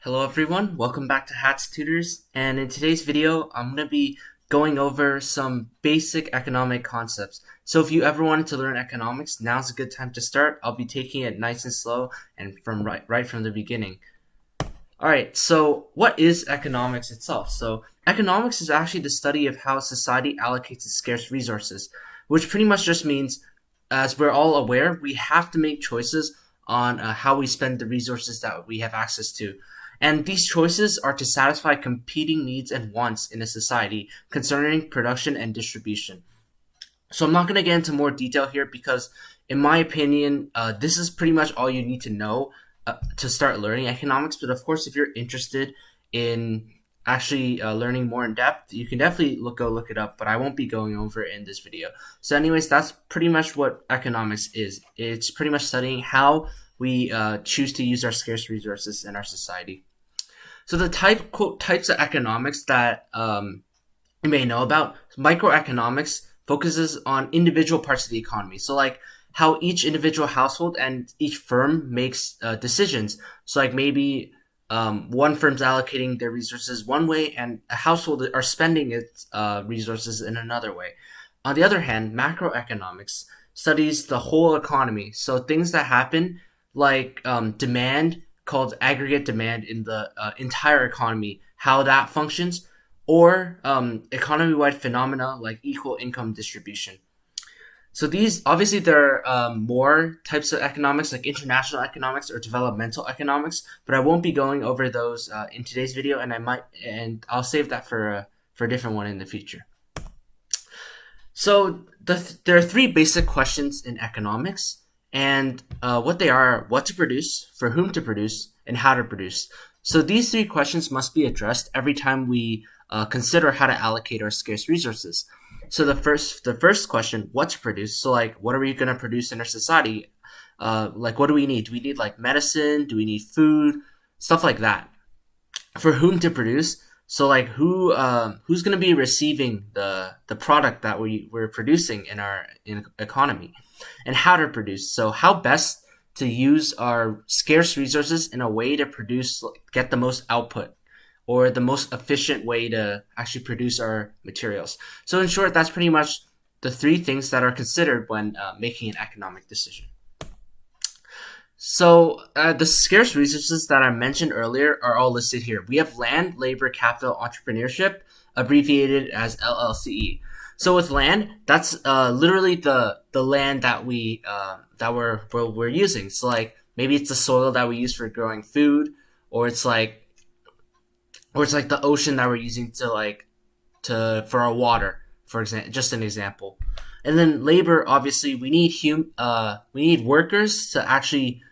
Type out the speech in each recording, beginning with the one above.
Hello everyone, welcome back to Tutors, and in today's video I'm going to be going over some basic economic concepts. So if you ever wanted to learn economics, now's a good time to start. I'll be taking it nice and slow and from right from the beginning. Alright, so what is economics itself? So economics is actually the study of how society allocates its scarce resources, which pretty much just means, as we're all aware, we have to make choices on how we spend the resources that we have access to. And these choices are to satisfy competing needs and wants in a society concerning production and distribution. So I'm not going to get into more detail here because, in my opinion, this is pretty much all you need to know to start learning economics. But of course, if you're interested in actually learning more in depth, you can definitely go look it up, but I won't be going over it in this video. So anyways, that's pretty much what economics is. It's pretty much studying how we choose to use our scarce resources in our society. So the types of economics that you may know about, microeconomics focuses on individual parts of the economy. So like how each individual household and each firm makes decisions. So like maybe one firm's allocating their resources one way and a household are spending its resources in another way. On the other hand, macroeconomics studies the whole economy. So things that happen like demand, called aggregate demand in the entire economy, how that functions, or economy-wide phenomena like equal income distribution. So these, obviously there are more types of economics like international economics or developmental economics, but I won't be going over those in today's video, and I'll save that for a different one in the future. So there are three basic questions in economics. And what they are: what to produce, for whom to produce, and how to produce. So these three questions must be addressed every time we consider how to allocate our scarce resources. So the first question, what to produce? So like, what are we going to produce in our society? Like, what do we need? Do we need like medicine? Do we need food? Stuff like that. For whom to produce? So like, who's going to be receiving the product that we're producing in our economy? And how to produce. So how best to use our scarce resources in a way to produce, get the most output, or the most efficient way to actually produce our materials. So in short, that's pretty much the three things that are considered when making an economic decision. So the scarce resources that I mentioned earlier are all listed here. We have land, labor, capital, entrepreneurship, abbreviated as LLCE. So with land, that's literally the land that we're using. So like maybe it's the soil that we use for growing food, or it's like the ocean that we're using for our water, for example, just an example. And then labor, obviously, we need workers to actually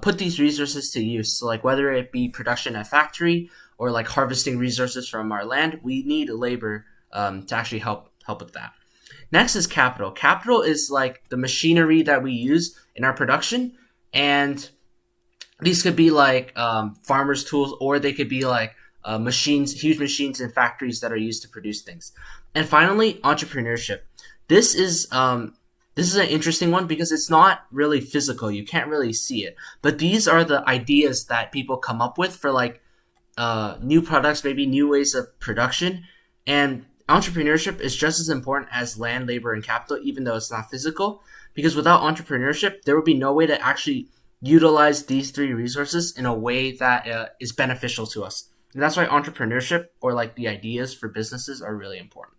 put these resources to use. So like whether it be production at factory or like harvesting resources from our land, we need labor to actually help with that. Next is capital. Capital is like the machinery that we use in our production, and these could be like farmers' tools, or they could be like huge machines in factories that are used to produce things. And finally, entrepreneurship. This is an interesting one because it's not really physical. You can't really see it, but these are the ideas that people come up with for like new products, maybe new ways of production. And entrepreneurship is just as important as land, labor, and capital, even though it's not physical, because without entrepreneurship, there would be no way to actually utilize these three resources in a way that is beneficial to us. And that's why entrepreneurship, or like the ideas for businesses, are really important.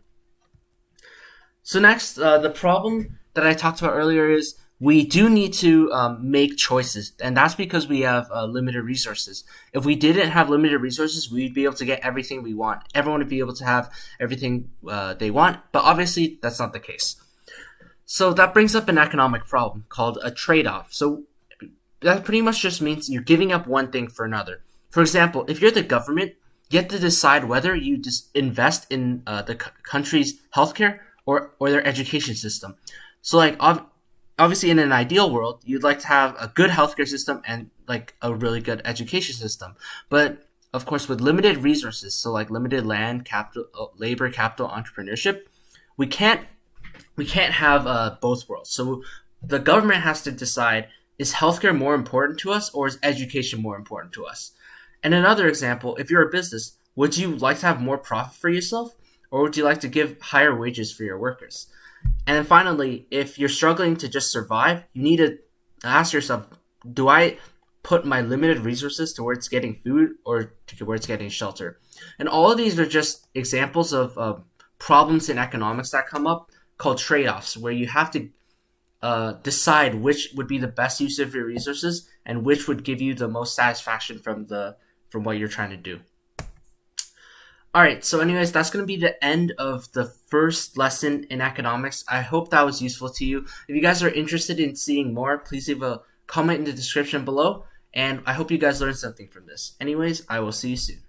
So next, the problem that I talked about earlier is we do need to make choices, and that's because we have limited resources. If we didn't have limited resources, we'd be able to get everything we want. Everyone would be able to have everything they want, but obviously that's not the case. So that brings up an economic problem called a trade-off. So that pretty much just means you're giving up one thing for another. For example, if you're the government, you have to decide whether you just invest in the country's healthcare or their education system. So like obviously, in an ideal world, you'd like to have a good healthcare system and like a really good education system. But of course, with limited resources, so like limited land, capital, labor, capital, entrepreneurship, we can't have both worlds. So the government has to decide: is healthcare more important to us, or is education more important to us? And another example, if you're a business, would you like to have more profit for yourself, or would you like to give higher wages for your workers? And then finally, if you're struggling to just survive, you need to ask yourself, do I put my limited resources towards getting food or towards getting shelter? And all of these are just examples of problems in economics that come up called trade-offs, where you have to decide which would be the best use of your resources and which would give you the most satisfaction from what you're trying to do. All right, so anyways, that's going to be the end of the first lesson in economics. I hope that was useful to you. If you guys are interested in seeing more, please leave a comment in the description below, and I hope you guys learned something from this. Anyways, I will see you soon.